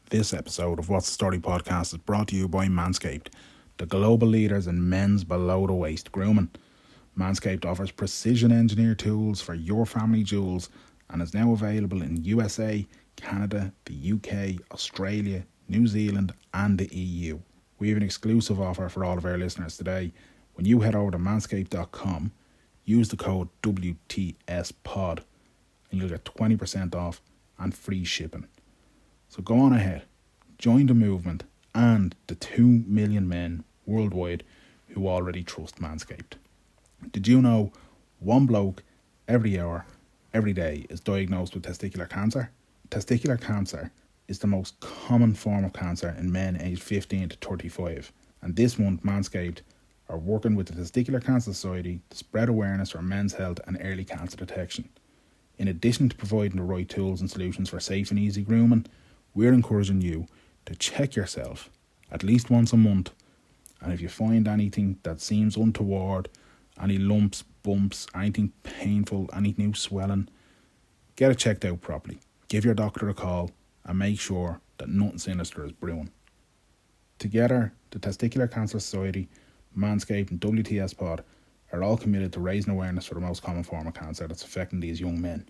This episode of What's the Story podcast is brought to you by Manscaped, the global leaders in men's below-the-waist grooming. Manscaped offers precision-engineered tools for your family jewels and is now available in USA, Canada, the UK, Australia, New Zealand and the EU. We have an exclusive offer for all of our listeners today. When you head over to manscaped.com, use the code WTSPOD and you'll get 20% off and free shipping. So go on ahead, join the movement and the 2 million men worldwide who already trust Manscaped. Did you know one bloke every hour, every day is diagnosed with testicular cancer? Testicular cancer is the most common form of cancer in men aged 15 to 35. And this month Manscaped are working with the Testicular Cancer Society to spread awareness for men's health and early cancer detection. In addition to providing the right tools and solutions for safe and easy grooming, we're encouraging you to check yourself at least once a month, and if you find anything that seems untoward, any lumps, bumps, anything painful, any new swelling, get it checked out properly. Give your doctor a call and make sure that nothing sinister is brewing. Together, the Testicular Cancer Society, Manscaped and WTS Pod are all committed to raising awareness for the most common form of cancer that's affecting these young men.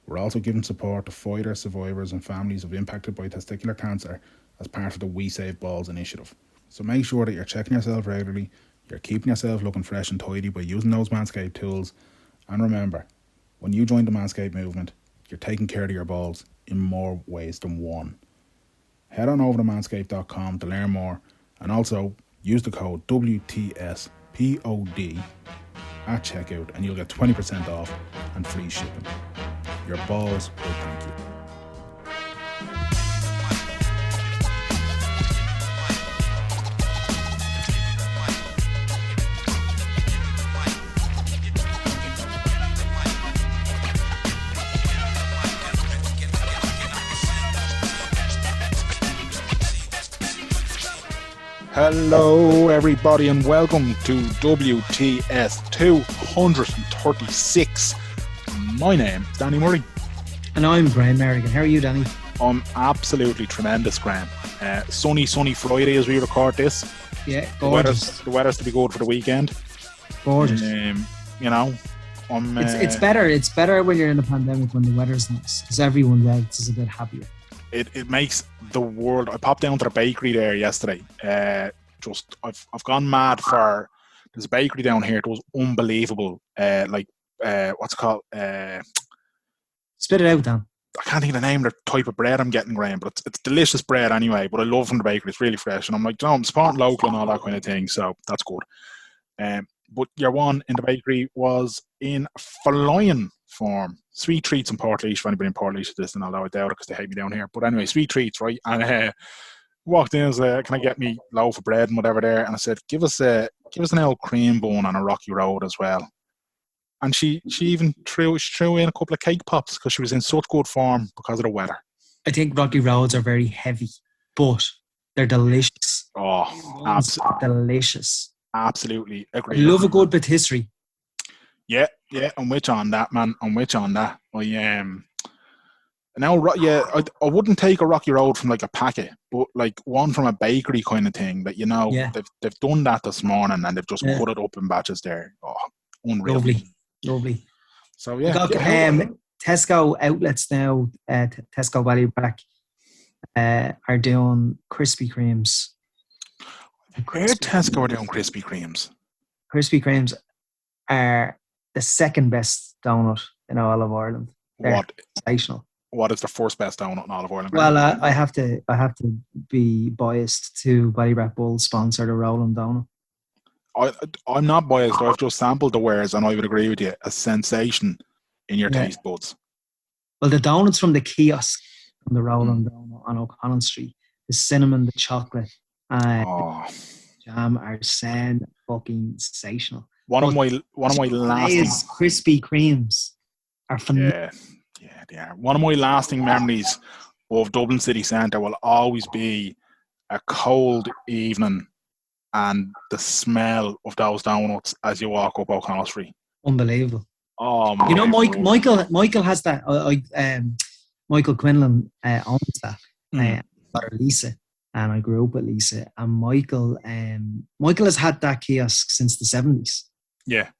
We're also giving support to fighters, survivors and families of impacted by testicular cancer as part of the We Save Balls initiative. So make sure that you're checking yourself regularly, you're keeping yourself looking fresh and tidy by using those Manscaped tools, and remember, when you join the Manscaped movement, you're taking care of your balls in more ways than one. Head on over to manscaped.com to learn more, and also use the code WTSPOD at checkout and you'll get 20% off and free shipping. Your balls will thank you. Hello everybody and welcome to WTS 236. My name is Danny Murray. And I'm Graham Merrigan. How are you, Danny? I'm absolutely tremendous, Graham. Sunny Friday as we record this. Yeah, gorgeous. The weather's to be good for the weekend. Gorgeous. You know, it's better. It's better when you're in a pandemic when the weather's nice because everyone else is a bit happier. It makes the world. I popped down to the bakery there yesterday. I've gone mad for. There's a bakery down here. It was unbelievable. What's it called? Spit it out, Dan. I can't think of the name of the type of bread I'm getting, Graham, but it's delicious bread anyway. But I love from the bakery. It's really fresh, and I'm like, I'm supporting local and all that kind of thing. So that's good. But your one in the bakery was in flying form. Sweet treats in Portlaoise. For anybody in Portlaoise is listening, although I doubt it because they hate me down here. But anyway, sweet treats, right? And walked in and said, "Can I get me loaf of bread and whatever there?" And I said, "Give us an old cream bun on a rocky road as well." And she even threw in a couple of cake pops because she was in such good form because of the weather. I think rocky roads are very heavy, but they're delicious. Oh, delicious. Absolutely agree. I love a good patisserie. Yeah, I'm with you on that, man. I wouldn't take a rocky road from like a packet, but like one from a bakery kind of thing that they've done that this morning and they've just put it up in batches there. Oh, unreal. Lovely. So yeah, got, Tesco outlets now. Tesco Value Pack are doing Krispy Kremes. Where Tesco are doing Krispy Kremes? Krispy Kremes are the second best donut in all of Ireland. They're sensational. What is the first best donut in all of Ireland? Well, I have to be biased to Ballybrack Bulls sponsor the Roland donut. I'm not biased. I've just sampled the wares and I would agree with you. A sensation in your taste buds. Well, the donuts from the kiosk from the Roland donut on O'Connell Street, the cinnamon, the chocolate, and jam are sensational. One of my lasting Krispy Kremes are phenomenal. Yeah, they are. One of my lasting memories of Dublin City Centre will always be a cold evening and the smell of those donuts as you walk up O'Connell Street. Unbelievable. Oh, you know, Michael has that. Michael Quinlan owns that. daughter Lisa, and I grew up with Lisa. And Michael has had that kiosk since the 70s. Yeah,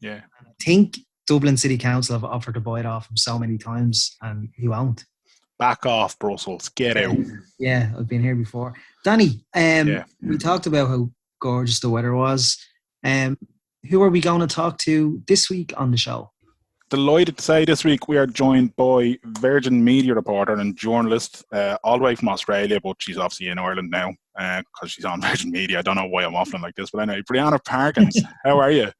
yeah. I think Dublin City Council have offered to buy it off him so many times, and he won't. Back off, Brussels. Get out. Yeah, I've been here before. Danny, we talked about how gorgeous the weather was. Who are we going to talk to this week on the show? Delighted to say this week we are joined by Virgin Media reporter and journalist, all the way from Australia, but she's obviously in Ireland now because she's on Virgin Media. I don't know why I'm waffling like this, but anyway, Brianna Parkins, how are you?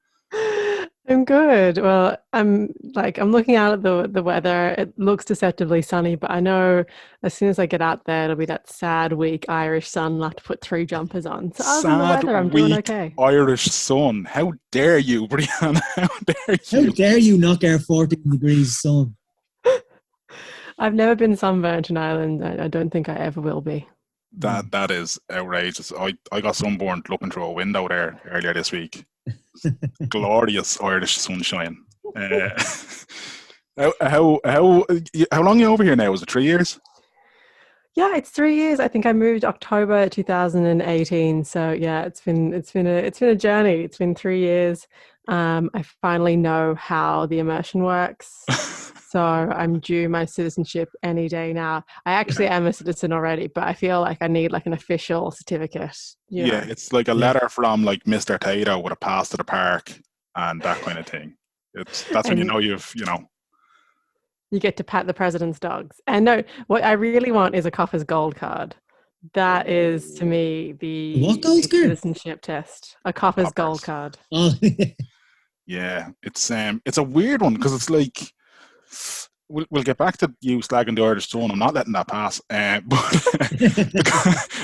I'm good. Well, I'm looking out at the weather. It looks deceptively sunny, but I know as soon as I get out there, it'll be that sad week Irish sun. I'll have to put 3 jumpers on. So other than the weather, I'm doing okay. Irish sun. How dare you, Brianna? How dare you? How dare you knock our 14 degrees sun? I've never been sunburnt in Ireland. I don't think I ever will be. That is outrageous. I got sunburned looking through a window there earlier this week. Glorious Irish sunshine. How long are you over here now? Was it 3 years? Yeah, it's 3 years. I think I moved October 2018. So yeah, it's been a journey. It's been 3 years. I finally know how the immersion works. So I'm due my citizenship any day now. I actually am a citizen already, but I feel like I need like an official certificate. You know? It's like a letter from like Mr. Tato with a pass to the park and that kind of thing. That's when you know you get to pat the president's dogs. And no, what I really want is a Coffer's Gold card. That is to me the citizenship test. A Coffer's Gold card. Oh. Yeah, it's a weird one because it's like. We'll get back to you slagging the Irish sun. I'm not letting that pass. But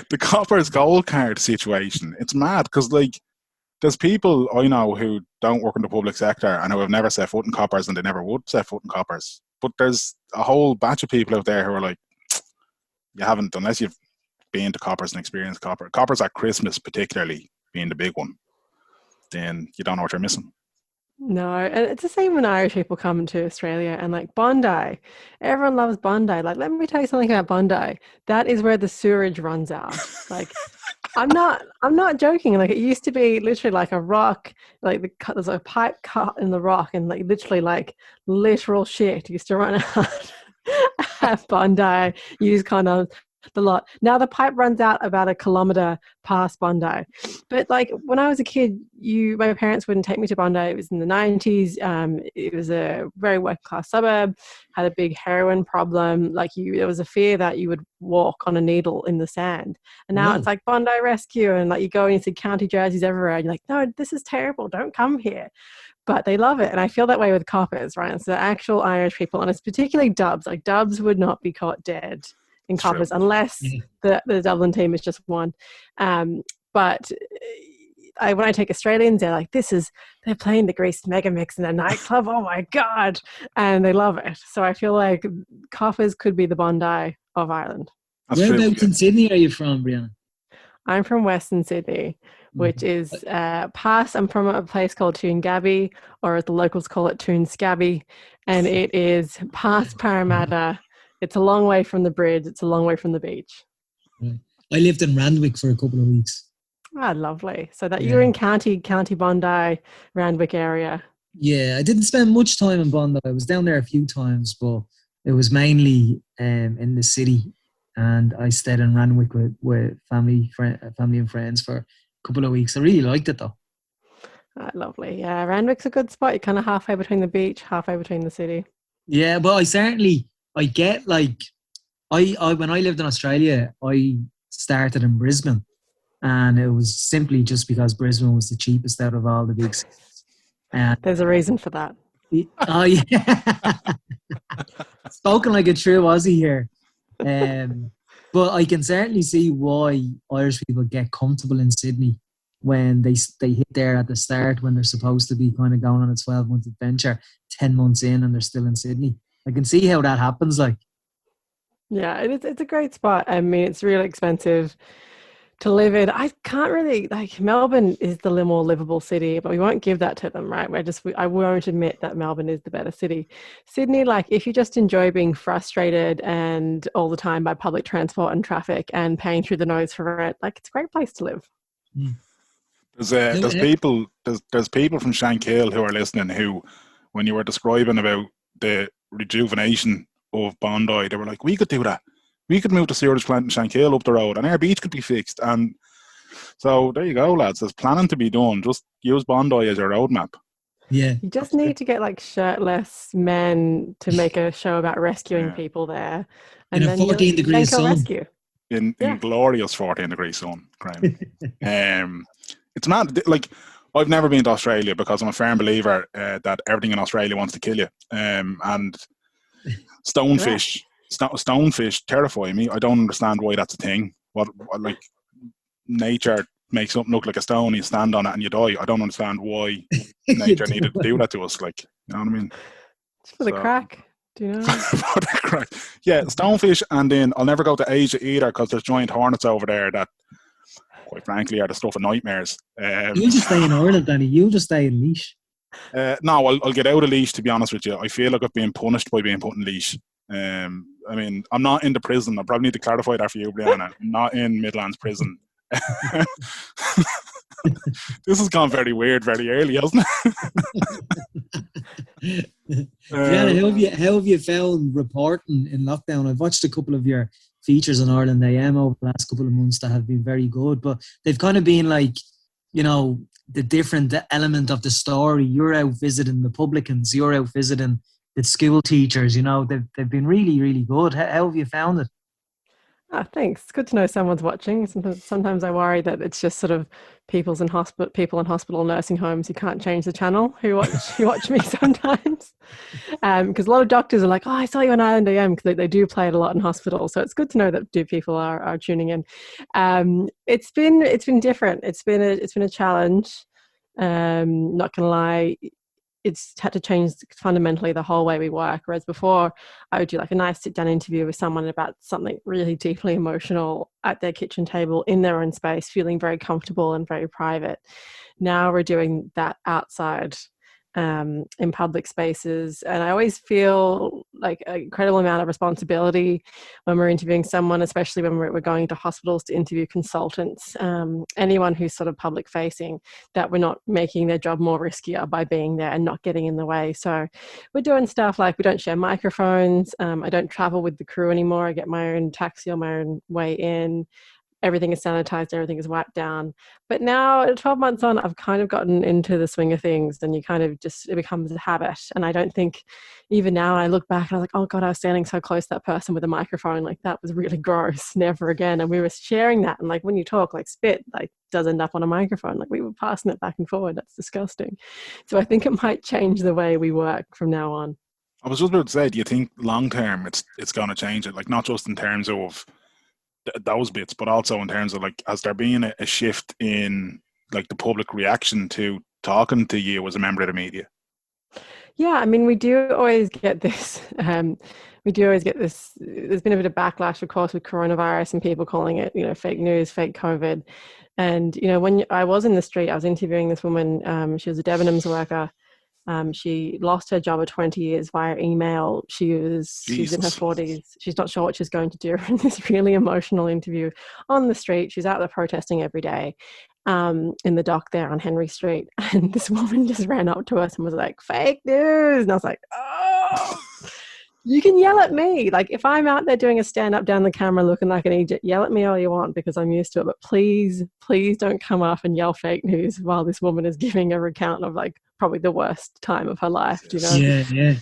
the Copper's Gold card situation, it's mad because like there's people I know who don't work in the public sector and who have never set foot in Coppers and they never would set foot in Coppers. But there's a whole batch of people out there who are like, you haven't, unless you've been to Coppers and experienced Copper. Coppers at Christmas particularly being the big one, then you don't know what you're missing. No, and it's the same when Irish people come to Australia and like Bondi. Everyone loves Bondi. Like, let me tell you something about Bondi. That is where the sewerage runs out. Like, I'm not joking. Like, it used to be literally like a rock, like there's a pipe cut in the rock, and like literally like literal shit used to run out at Bondi. Use condoms. The lot. Now the pipe runs out about 1 kilometre past Bondi. But like when I was a kid, my parents wouldn't take me to Bondi. It was in the 90s. It was a very working class suburb, had a big heroin problem. Like there was a fear that you would walk on a needle in the sand. And now it's like Bondi Rescue, and like you go and you see county jerseys everywhere. And you're like, no, this is terrible. Don't come here. But they love it. And I feel that way with Coppers, right? It's the actual Irish people. And it's particularly Dubs. Like Dubs would not be caught dead in Coppers unless the Dublin team is just one. But when I take Australians, they're like, they're playing the Grease Mega Mix in a nightclub. Oh my God. And they love it. So I feel like Coppers could be the Bondi of Ireland. Whereabouts in Sydney are you from, Brianna? I'm from Western Sydney, which is past. I'm from a place called Toongabbie, or as the locals call it, Toonscabby. And it is past Parramatta. It's a long way from the bridge. It's a long way from the beach. Right. I lived in Randwick for a couple of weeks. Ah, lovely. So that you're in County Bondi, Randwick area. Yeah, I didn't spend much time in Bondi. I was down there a few times, but it was mainly in the city. And I stayed in Randwick with family and friends for a couple of weeks. I really liked it though. Ah, lovely. Yeah, Randwick's a good spot. You're kind of halfway between the beach, halfway between the city. Yeah, but I get like, I when I lived in Australia, I started in Brisbane, and it was simply just because Brisbane was the cheapest out of all the big cities. There's a reason for that. Oh yeah, spoken like a true Aussie here. But I can certainly see why Irish people get comfortable in Sydney when they hit there at the start, when they're supposed to be kind of going on a 12-month adventure, 10 months in, and they're still in Sydney. I can see how that happens. Like, yeah, it's a great spot. I mean, it's really expensive to live in. I can't really, like, Melbourne is the more livable city, but we won't give that to them, right? I won't admit that Melbourne is the better city. Sydney, like, if you just enjoy being frustrated and all the time by public transport and traffic and paying through the nose for rent, like, it's a great place to live. There's people from Shankill who are listening who, when you were describing about the rejuvenation of Bondi, they were like, we could do that. We could move the sewage plant in Shankill up the road and our beach could be fixed. And so there you go, lads. There's planning to be done. Just use Bondi as your roadmap. Yeah. You just need to get like shirtless men to make a show about rescuing people there. And in a 14-degree sun. Rescue. In glorious 14-degree sun, Graham. It's mad. Like, I've never been to Australia because I'm a firm believer that everything in Australia wants to kill you. And stonefish... Stonefish terrify me. I don't understand why that's a thing. What like nature makes something look like a stone, you stand on it and you die. I don't understand why nature needed to do that to us. Like, you know what I mean? Just for the crack. Do you know? For the crack. Yeah, stonefish, and then I'll never go to Asia either because there's giant hornets over there that, quite frankly, are the stuff of nightmares. You just stay in Ireland, Danny. You just stay in leash. No, I'll get out of leash, to be honest with you. I feel like I've been punished by being put in leash. I mean, I'm not in the prison. I probably need to clarify that for you, Brianna. I'm not in Midlands prison. This has gone very weird very early, hasn't it? Brianna, how have you found reporting in lockdown? I've watched a couple of your features on Ireland AM over the last couple of months that have been very good, but they've kind of been like, you know, the different element of the story. You're out visiting the publicans, you're out visiting the school teachers, you know, they've been really, really good. How have you found it? Oh, thanks. It's good to know someone's watching. Sometimes I worry that it's just sort of people in hospital, nursing homes who can't change the channel who watch me sometimes. Because a lot of doctors are like, oh, I saw you on Ireland AM, because they do play it a lot in hospital. So it's good to know that people are tuning in. It's been different. It's been a challenge. Not gonna lie. It's had to change fundamentally the whole way we work. Whereas before, I would do like a nice sit-down interview with someone about something really deeply emotional at their kitchen table in their own space, feeling very comfortable and very private. Now we're doing that outside in public spaces. And I always feel like an incredible amount of responsibility when we're interviewing someone, especially when we're going to hospitals to interview consultants, anyone who's sort of public facing, that we're not making their job more riskier by being there and not getting in the way. So we're doing stuff like we don't share microphones. I don't travel with the crew anymore. I get my own taxi on my own way in. Everything is sanitized, everything is wiped down. But now, 12 months on, I've kind of gotten into the swing of things, and you kind of just, it becomes a habit. And I don't think, even now, I look back and I was like, oh God, I was standing so close to that person with a microphone. Like, that was really gross. Never again. And we were sharing that. And like, when you talk, like spit, like does end up on a microphone. Like, we were passing it back and forward. That's disgusting. So I think it might change the way we work from now on. I was just about to say, do you think long term it's going to change it? Like, not just in terms of those bits, but also in terms of like, has there been a shift in like the public reaction to talking to you as a member of the media? Yeah, I mean, we do always get this. There's been a bit of backlash, of course, with coronavirus and people calling it, you know, fake news, fake COVID. And, you know, when I was in the street, I was interviewing this woman. She was a Debenhams worker. She lost her job at 20 years via email. She's in her 40s. She's not sure what she's going to do in this really emotional interview on the street. She's out there protesting every day in the dock there on Henry Street. And this woman just ran up to us and was like, fake news. And I was like, oh, you can yell at me. Like, if I'm out there doing a stand-up down the camera looking like an idiot, yell at me all you want because I'm used to it. But please don't come up and yell fake news while this woman is giving a recount of like probably the worst time of her life. Do you know? Yeah.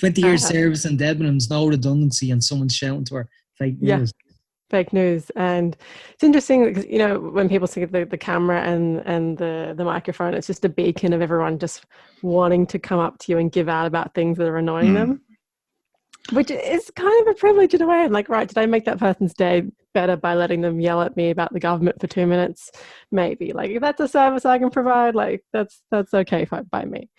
20 years service in Debenhams, no redundancy, and someone's shouting to her fake news. Yeah. Fake news. And it's interesting because, you know, when people see the camera and the microphone, it's just a beacon of everyone just wanting to come up to you and give out about things that are annoying them. Which is kind of a privilege in a way. I'm like, right, did I make that person's day better by letting them yell at me about the government for 2 minutes? Maybe. Like, if that's a service I can provide, like, that's okay by me.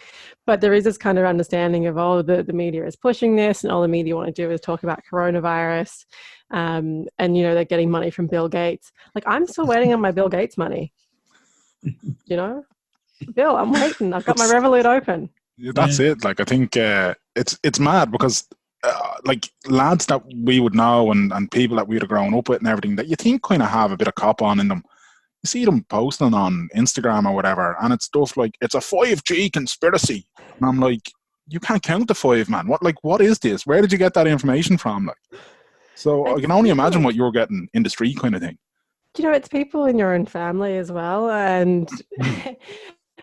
But there is this kind of understanding of, the media is pushing this and all the media want to do is talk about coronavirus. and they're getting money from Bill Gates. Like, I'm still waiting on my Bill Gates money. Bill, I'm waiting. I've got my Revolut open. That's it. Like, I think it's mad because like lads that we would know and people that we'd have grown up with and everything that you think kind of have a bit of cop on in them. You see them posting on Instagram or whatever, and it's stuff like, it's a 5G conspiracy. And I'm like, you can't count the 5, man. What is this? Where did you get that information from? Like, so I can only imagine what you're getting in the street kind of thing. It's people in your own family as well. And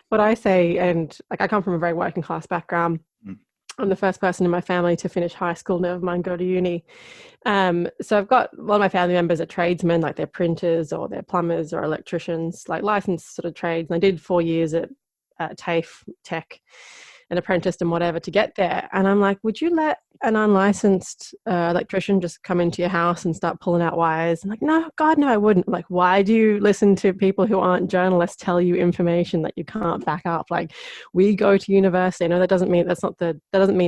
what I say, and like, I come from a very working class background. I'm the first person in my family to finish high school, never mind go to uni. So I've got a lot of my family members are tradesmen, like they're printers or they're plumbers or electricians, like licensed sort of trades. And I did 4 years at TAFE Tech, an apprentice and whatever to get there. And I'm like, would you let an unlicensed electrician just come into your house and start pulling out wires? And like, no, God, no, I wouldn't. Like, why do you listen to people who aren't journalists tell you information that you can't back up? Like, we go to university. No, that doesn't mean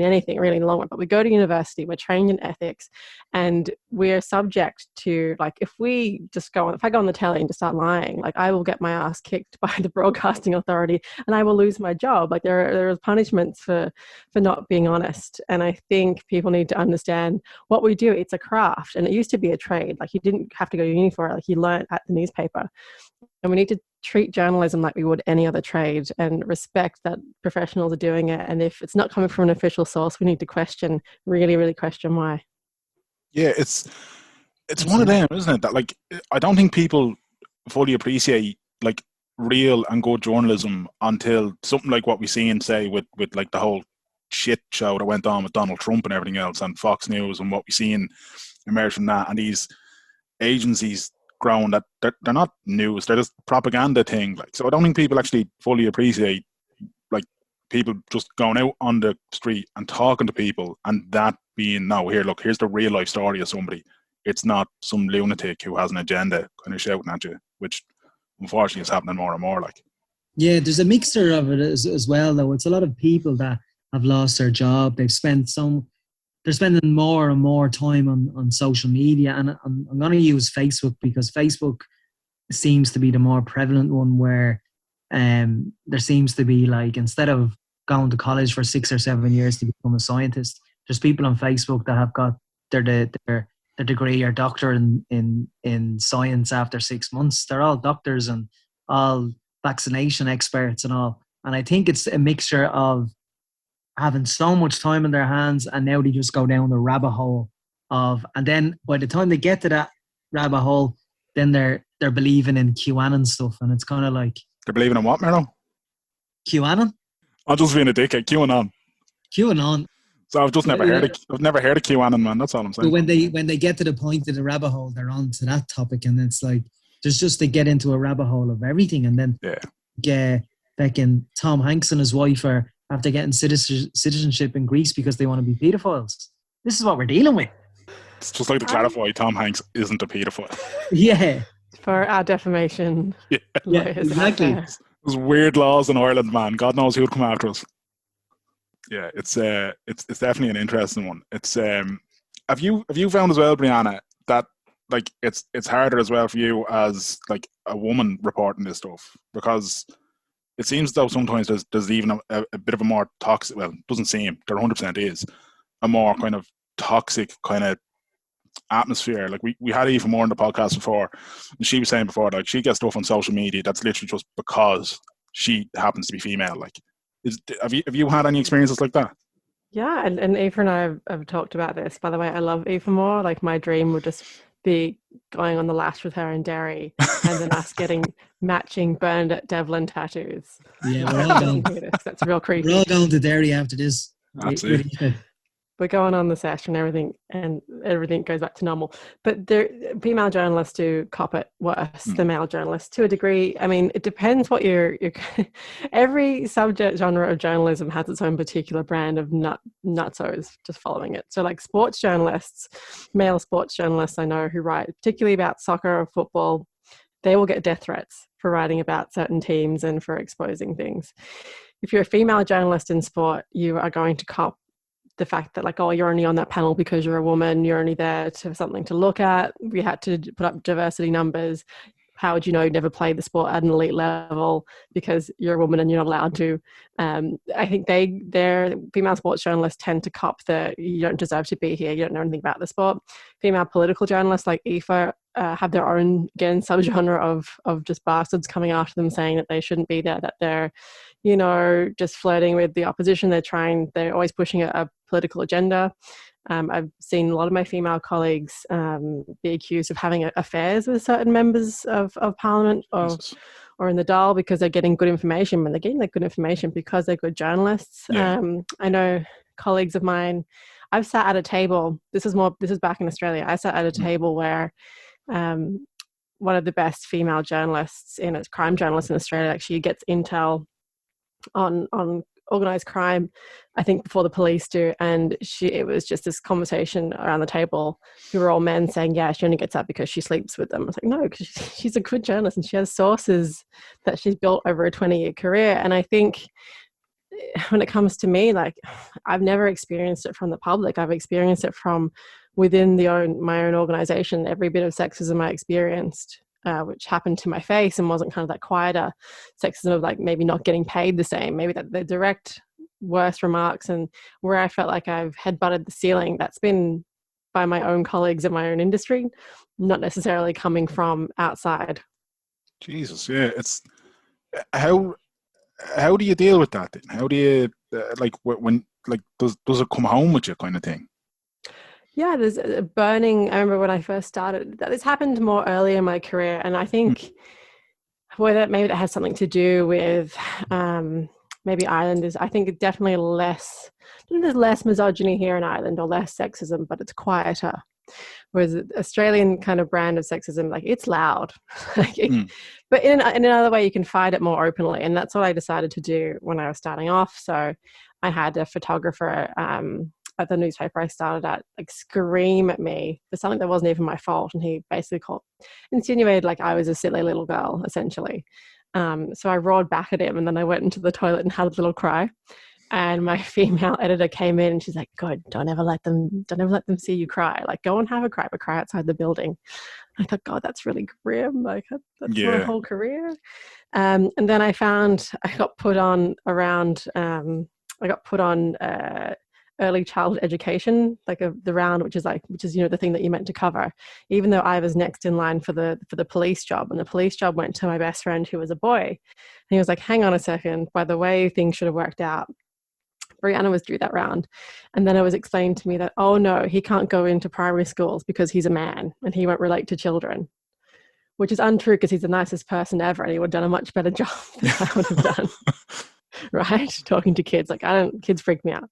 anything really in the long run, but we go to university, we're trained in ethics, and we're subject to, like, if I go on the telly and just start lying, like, I will get my ass kicked by the broadcasting authority and I will lose my job. Like, there are punishments for not being honest. And I think people need to understand what we do. It's a craft, and it used to be a trade. Like, you didn't have to go to uni for it. Like, you learned at the newspaper. And we need to treat journalism like we would any other trade and respect that professionals are doing it. And if it's not coming from an official source, we need to really, really question why. Yeah, it's one of them, isn't it? That, like, I don't think people fully appreciate, like, real and good journalism until something like what we see and say with like the whole shit show that went on with Donald Trump and everything else, and Fox News, and what we see in emerge from that, and these agencies growing that they're not news, they're just propaganda thing. Like, so I don't think people actually fully appreciate, like, people just going out on the street and talking to people, and that being, no, here, look, here's the real life story of somebody. It's not some lunatic who has an agenda kind of shouting at you, which unfortunately is happening more and more. Like, yeah, there's a mixture of it as well, though. It's a lot of people that have lost their job. They're spending more and more time on social media, and I'm going to use Facebook because Facebook seems to be the more prevalent one, where there seems to be, like, instead of going to college for 6 or 7 years to become a scientist, there's people on Facebook that have got their degree or doctor in science after 6 months. They're all doctors and all vaccination experts and all. And I think it's a mixture of having so much time in their hands, and now they just go down the rabbit hole and then by the time they get to that rabbit hole, then they're believing in QAnon stuff, and it's kind of like, they're believing in what, Mero? QAnon? I'm just being a dickhead. QAnon. So I've never heard of QAnon, man. That's all I'm saying. But when they get to the point of the rabbit hole, they're on to that topic, and it's like, there's just, they get into a rabbit hole of everything, and then fucking Tom Hanks and his wife are after getting citizenship in Greece because they want to be pedophiles. This is what we're dealing with. It's just like to clarify, Tom Hanks isn't a pedophile. Yeah. For our defamation. Yeah, exactly. There's weird laws in Ireland, man. God knows who'd come after us. Yeah, it's definitely an interesting one. It's have you found as well, Brianna, that, like, it's harder as well for you as, like, a woman reporting this stuff, because it seems though sometimes there's even a bit of a more toxic, well, it doesn't seem, there 100% is a more kind of toxic kind of atmosphere. Like, we had Eva Moore on the podcast before, and she was saying before, like, she gets stuff on social media that's literally just because she happens to be female. Like, have you had any experiences like that? Yeah, and Eva and I have talked about this. By the way, I love Eva Moore. Like, my dream would just be going on the lash with her in Derry, and then us getting matching burned Devlin tattoos. Yeah, we're all going. That's real creepy. We're all going to Derry after this. That's it. We're going on the session and everything goes back to normal. But female journalists do cop it worse than male journalists to a degree. I mean, it depends what your every subject genre of journalism has its own particular brand of nutsos just following it. So, like, sports journalists, male sports journalists I know who write particularly about soccer or football, they will get death threats for writing about certain teams and for exposing things. If you're a female journalist in sport, you are going to cop the fact that like, oh, you're only on that panel because you're a woman, you're only there to have something to look at. We had to put up diversity numbers. How would you know you never played the sport at an elite level because you're a woman and you're not allowed to? I think their female sports journalists tend to cop that you don't deserve to be here, you don't know anything about the sport. Female political journalists like Aoife have their own, again, subgenre of just bastards coming after them saying that they shouldn't be there, that they're, you know, just flirting with the opposition. They're always pushing a political agenda. I've seen a lot of my female colleagues be accused of having affairs with certain members of Parliament or in the Dáil because they're getting good information. When they're getting that good information because they're good journalists. Yeah. I know colleagues of mine, I've sat at a table, this is back in Australia, I sat at a table where one of the best female journalists crime journalists in Australia actually gets intel on organised crime, I think before the police do, and it was just this conversation around the table. We were all men saying, yeah, she only gets that because she sleeps with them. I was like, no, because she's a good journalist and she has sources that she's built over a 20-year career. And I think when it comes to me, like, I've never experienced it from the public. I've experienced it from within my own organisation. Every bit of sexism I experienced, which happened to my face and wasn't kind of that quieter sexism of like maybe not getting paid the same, maybe that the direct worst remarks and where I felt like I've headbutted the ceiling, that's been by my own colleagues in my own industry, not necessarily coming from outside. Jesus, yeah. It's how do you deal with that then? How do you like when like does it come home with you kind of thing? Yeah, there's a burning. I remember when I first started, this happened more early in my career, and I think whether maybe that has something to do with maybe Ireland is. I think it's definitely there's less misogyny here in Ireland or less sexism, but it's quieter. Whereas the Australian kind of brand of sexism, like it's loud, but in another way you can fight it more openly, and that's what I decided to do when I was starting off. So I had a photographer at the newspaper I started at like scream at me for something that wasn't even my fault, and he basically insinuated like I was a silly little girl essentially. So I roared back at him, and then I went into the toilet and had a little cry. And my female editor came in and she's like, "God, don't ever let them see you cry. Like, go and have a cry, but cry outside the building." I thought, God, that's really grim. Like, that's my whole career. And then I got put on early childhood education, like the round, which is the thing that you're meant to cover. Even though I was next in line for the police job, and the police job went to my best friend who was a boy, and he was like, "Hang on a second, by the way things should have worked out, Brianna was due that round." And then it was explained to me that, oh no, he can't go into primary schools because he's a man and he won't relate to children, which is untrue because he's the nicest person ever and he would have done a much better job than I would have done. Right? Talking to kids, kids freak me out.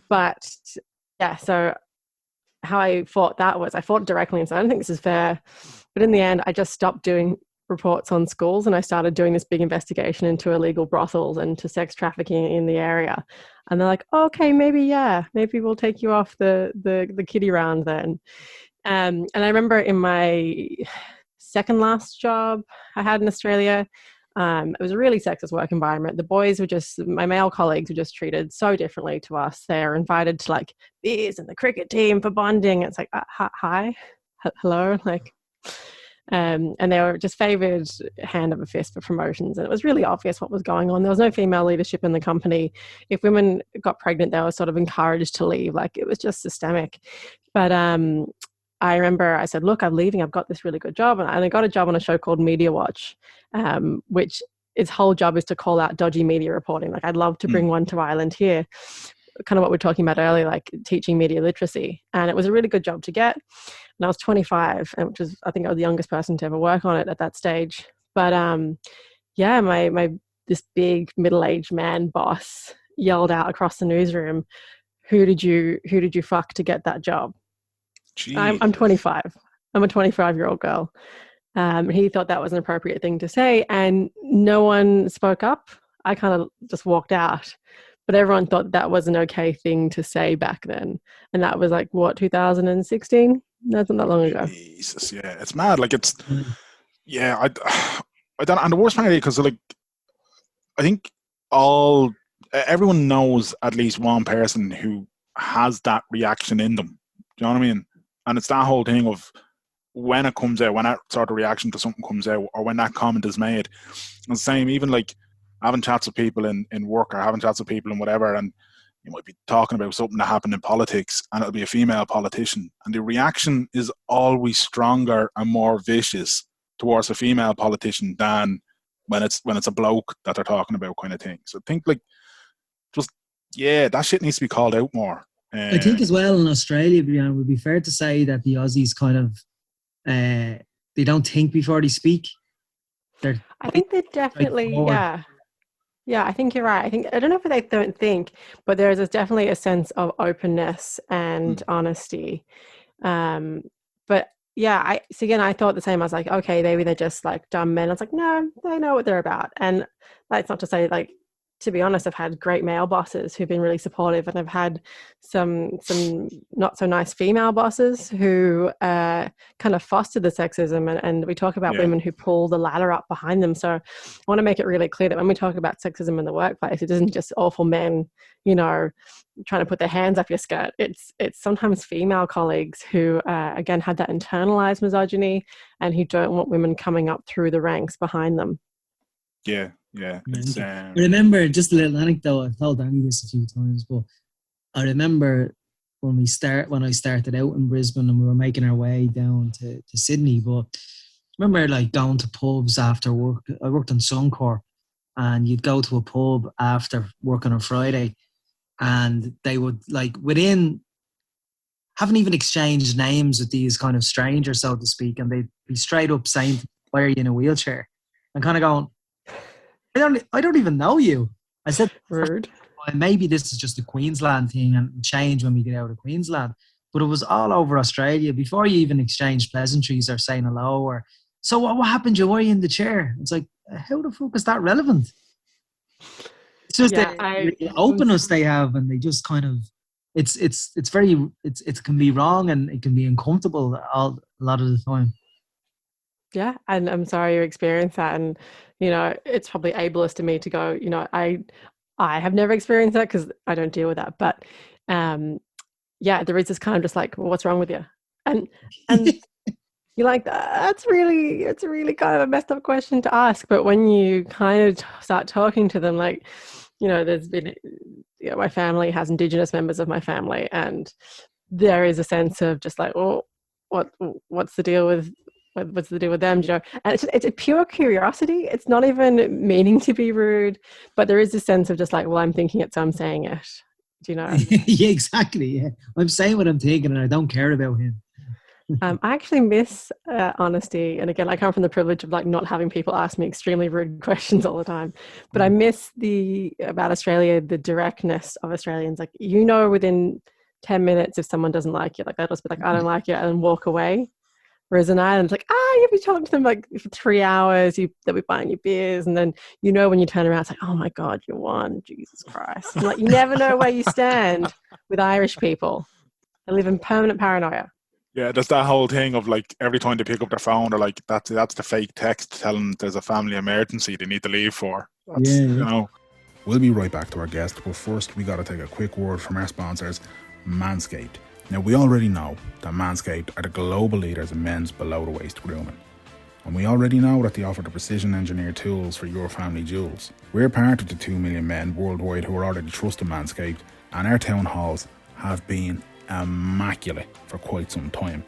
But yeah, so how I fought that was I fought directly and said, I don't think this is fair. But in the end, I just stopped doing reports on schools and I started doing this big investigation into illegal brothels and to sex trafficking in the area. And they're like, oh, okay, maybe we'll take you off the kiddie round then. And I remember in my second last job I had in Australia, it was a really sexist work environment. The boys my male colleagues were just treated so differently to us. They're invited to like beers and the cricket team for bonding. It's like, hi, hello, like, and they were just favoured hand over fist for promotions. And it was really obvious what was going on. There was no female leadership in the company. If women got pregnant, they were sort of encouraged to leave. Like, it was just systemic. But I remember I said, look, I'm leaving. I've got this really good job. And I got a job on a show called Media Watch, which its whole job is to call out dodgy media reporting. Like, I'd love to bring one to Ireland here. Kind of what we were talking about earlier, like teaching media literacy. And it was a really good job to get. And I was 25, and which was, I think I was the youngest person to ever work on it at that stage. But my this big middle-aged man boss yelled out across the newsroom, who did you fuck to get that job? I'm 25. I'm a 25-year-old girl. He thought that was an appropriate thing to say, and no one spoke up. I kind of just walked out. But everyone thought that was an okay thing to say back then. And that was like, what, 2016? That's not that long ago. Jesus, yeah. It's mad. Like, it's, I don't, and the worst part, because like, I think all everyone knows at least one person who has that reaction in them. Do you know what I mean? And it's that whole thing of when it comes out, when that sort of reaction to something comes out, or when that comment is made. It's the same, even like having chats with people in work, or having chats with people in whatever, and you might be talking about something that happened in politics, and it'll be a female politician, and the reaction is always stronger and more vicious towards a female politician than when it's a bloke that they're talking about, kind of thing. So I think, like, just, yeah, that shit needs to be called out more. I think as well in Australia, Brianna, it would be fair to say that the Aussies kind of, they don't think before they speak. I think they definitely, yeah. Yeah, I think you're right. I don't know if they don't think, but there's definitely a sense of openness and honesty. But yeah, I thought the same. I was like, okay, maybe they're just like dumb men. I was like, no, they know what they're about. And that's not to say, like, to be honest, I've had great male bosses who've been really supportive, and I've had some not so nice female bosses who kind of foster the sexism. And we talk about women who pull the ladder up behind them. So I want to make it really clear that when we talk about sexism in the workplace, it isn't just awful men, you know, trying to put their hands up your skirt. It's sometimes female colleagues who, again, had that internalized misogyny and who don't want women coming up through the ranks behind them. Yeah. I remember, just a little anecdote, I've told Danny this a few times, but I remember when I started out in Brisbane and we were making our way down to Sydney, but I remember like going to pubs after work. I worked on Suncor, and you'd go to a pub after work on a Friday, and they would, like, haven't even exchanged names with these kind of strangers, so to speak, and they'd be straight up saying, why are you in a wheelchair? And kind of going, I don't even know you. I said, rude. Maybe this is just a Queensland thing and change when we get out of Queensland. But it was all over Australia before you even exchange pleasantries or saying hello or, so what happened? Why are you in the chair? It's like, how the fuck is that relevant? It's just the openness they have, and they just kind of, it can be wrong and it can be uncomfortable a lot of the time. Yeah, and I'm sorry you experienced that, and you know, it's probably ableist to me to go, you know, I have never experienced that because I don't deal with that, but yeah, there is this kind of just like, well, what's wrong with you? And you're like, it's a really kind of a messed up question to ask, but when you kind of start talking to them, like, you know, there's been, you know, my family has Indigenous members of my family, and there is a sense of just like, well, what's the deal with them, you know? And it's a pure curiosity. It's not even meaning to be rude, but there is a sense of just like, well, I'm thinking it, so I'm saying it. Do you know? Yeah, exactly. Yeah, I'm saying what I'm thinking, and I don't care about him. I actually miss honesty, and again, I come from the privilege of like not having people ask me extremely rude questions all the time. But I miss about Australia, the directness of Australians. Like, you know, within 10 minutes if someone doesn't like you, like they'll just be like, I don't like you, and walk away. Whereas in Ireland, it's like, you'll be talking to them like for 3 hours, they'll be buying you beers, and then, you know, when you turn around, it's like, oh my God, you won, Jesus Christ. And like, you never know where you stand with Irish people. They live in permanent paranoia. Yeah, there's that whole thing of like every time they pick up their phone, they're like, that's the fake text telling there's a family emergency they need to leave for. You know. We'll be right back to our guest, but first we got to take a quick word from our sponsors, Manscaped. Now, we already know that Manscaped are the global leaders in men's below-the-waist grooming. And we already know that they offer the precision-engineered tools for your family jewels. We're part of the 2 million men worldwide who are already trusting Manscaped, and our town halls have been immaculate for quite some time.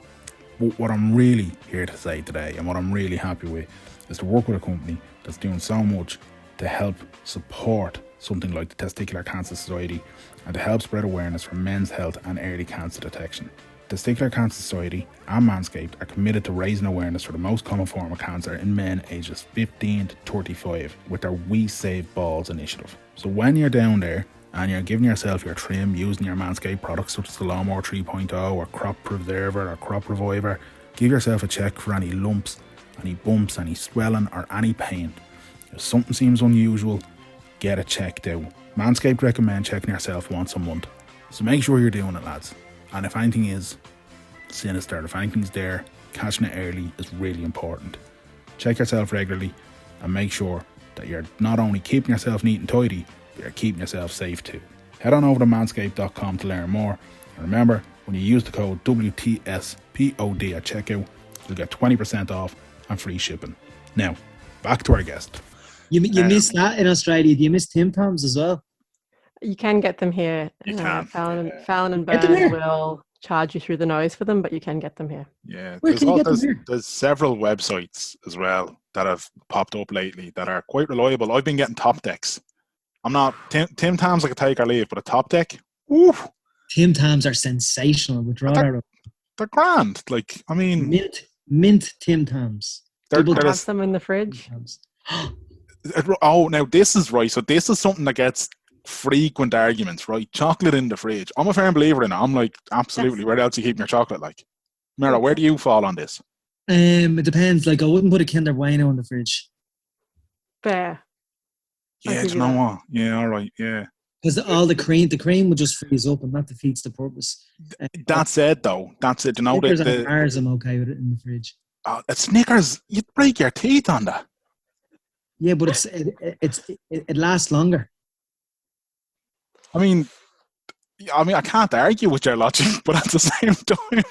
But what I'm really here to say today, and what I'm really happy with, is to work with a company that's doing so much to help support something like the Testicular Cancer Society and to help spread awareness for men's health and early cancer detection. Testicular Cancer Society and Manscaped are committed to raising awareness for the most common form of cancer in men ages 15 to 35 with their We Save Balls initiative. So when you're down there and you're giving yourself your trim using your Manscaped products such as the Lawnmower 3.0 or Crop Preserver or Crop Reviver, give yourself a check for any lumps, any bumps, any swelling or any pain. If something seems unusual, get it checked out. Manscaped recommend checking yourself once a month. So make sure you're doing it, lads. And if anything is sinister, if anything's there, catching it early is really important. Check yourself regularly and make sure that you're not only keeping yourself neat and tidy, but you're keeping yourself safe too. Head on over to manscaped.com to learn more. And remember, when you use the code WTSPOD at checkout, you'll get 20% off and free shipping. Now, back to our guest. You missed that in Australia. Do you miss Tim Tams as well? You can get them here. You can. Fallon and Get them here. Burn will charge you through the nose for them, but you can get them here. Yeah, Where can you get them here? there's several websites as well that have popped up lately that are quite reliable. I've been getting Top Decks. I'm not Tim Tams, I could take or leave, but a Top Deck, oof, Tim Tams are sensational. they're grand. Like, I mean, mint Tim Tams. Have some in the fridge. Oh, now this is right. So this is something that gets frequent arguments, right? Chocolate in the fridge. I'm a firm believer in it. I'm like, absolutely. Yes. Where else you keep your chocolate? Like, Mero, where do you fall on this? It depends. Like, I wouldn't put a Kinder Bueno in the fridge. Fair. Yeah, do you know what? Yeah, all right, yeah. Because all the cream would just freeze up, and that defeats the purpose. That said, though, that's it. You know, Snickers and Mars, I'm okay with it in the fridge. Snickers, you'd break your teeth on that. Yeah, but it lasts longer. I mean, I can't argue with your logic, but at the same time,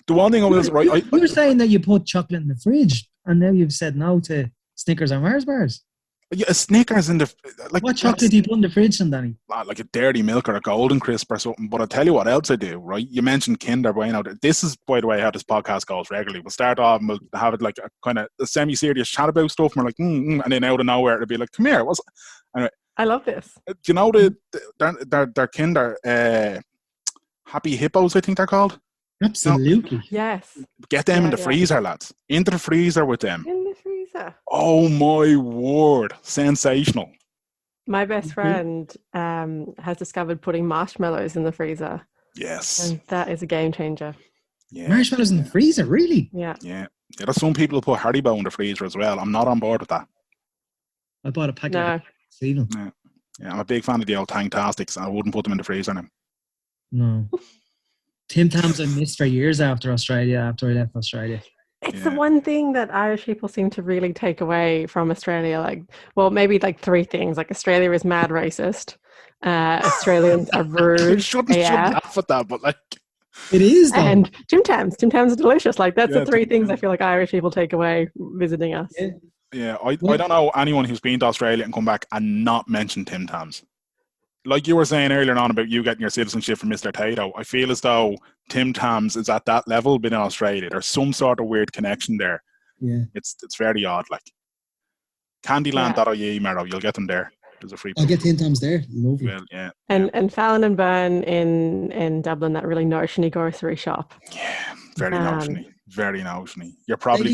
the one thing I was right. You were saying that you put chocolate in the fridge, and now you've said no to Snickers and Mars bars. Yeah, Snickers in the like. What chocolate do you put in the fridge, then, Danny? Like a Dairy Milk or a Golden Crisp or something. But I'll tell you what else I do, right? You mentioned Kinder Bueno. This is, by the way, how this podcast goes regularly. We'll start off and we'll have it like a kind of a semi-serious chat about stuff. And we're like, and then out of nowhere, it'll be like, come here. Anyway, I love this. do you know their Kinder Happy Hippos, I think they're called? Absolutely. No? Yes. Get them in the freezer, lads. Into the freezer with them. In the freezer. Oh my word. Sensational. My best friend has discovered putting marshmallows in the freezer. Yes. And that is a game changer. Yeah. Marshmallows in the freezer, really? Yeah. Yeah. There's some people who put Haribo in the freezer as well. I'm not on board with that. I bought a packet No. of Yeah, I'm a big fan of the old Tangtastics, and I wouldn't put them in the freezer now. No. Tim Tams I missed for years after I left Australia. It's the one thing that Irish people seem to really take away from Australia. Like, well, maybe like three things. Like, Australia is mad racist. Australians are rude. shouldn't laugh at that, but like, it is, though. And Tim Tams are delicious. Like, that's the three things I feel like Irish people take away visiting us. Yeah, I don't know anyone who's been to Australia and come back and not mention Tim Tams. Like you were saying earlier on about you getting your citizenship from Mr. Tato, I feel as though Tim Tams is at that level, but in Australia. There's some sort of weird connection there. Yeah. It's very odd. Like, Candyland.ie, Mero, you'll get them there. There's a free. I'll get Tim Tams there. Lovely. Well, yeah. And Fallon and Burn in Dublin, that really notiony grocery shop. Yeah, very notiony. Very notiony. You're probably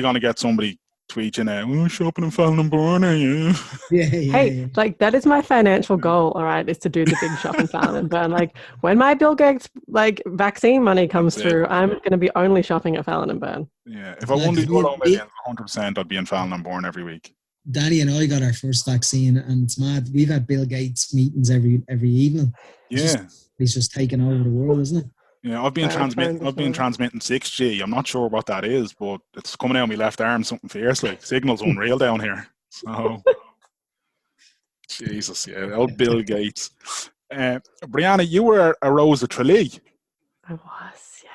gonna get somebody tweeting shopping in Fallon and Burn, are you? Yeah. Like, that is my financial goal, all right, is to do the big shop in Fallon and Burn. Like, when my Bill Gates vaccine money comes through, I'm going to be only shopping at Fallon and Burn. Yeah, if I won these millions, 100%, I'd be in Fallon and Burn every week. Danny and I got our first vaccine, and it's mad. We've had Bill Gates meetings every evening. Yeah, he's just taking over the world, isn't it? Yeah, I've been transmitting 6G. I'm not sure what that is, but it's coming out of my left arm something fierce. Like, signal's unreal down here. So, Jesus, yeah, old Bill Gates. Brianna, you were a Rose of Tralee. I was, yeah.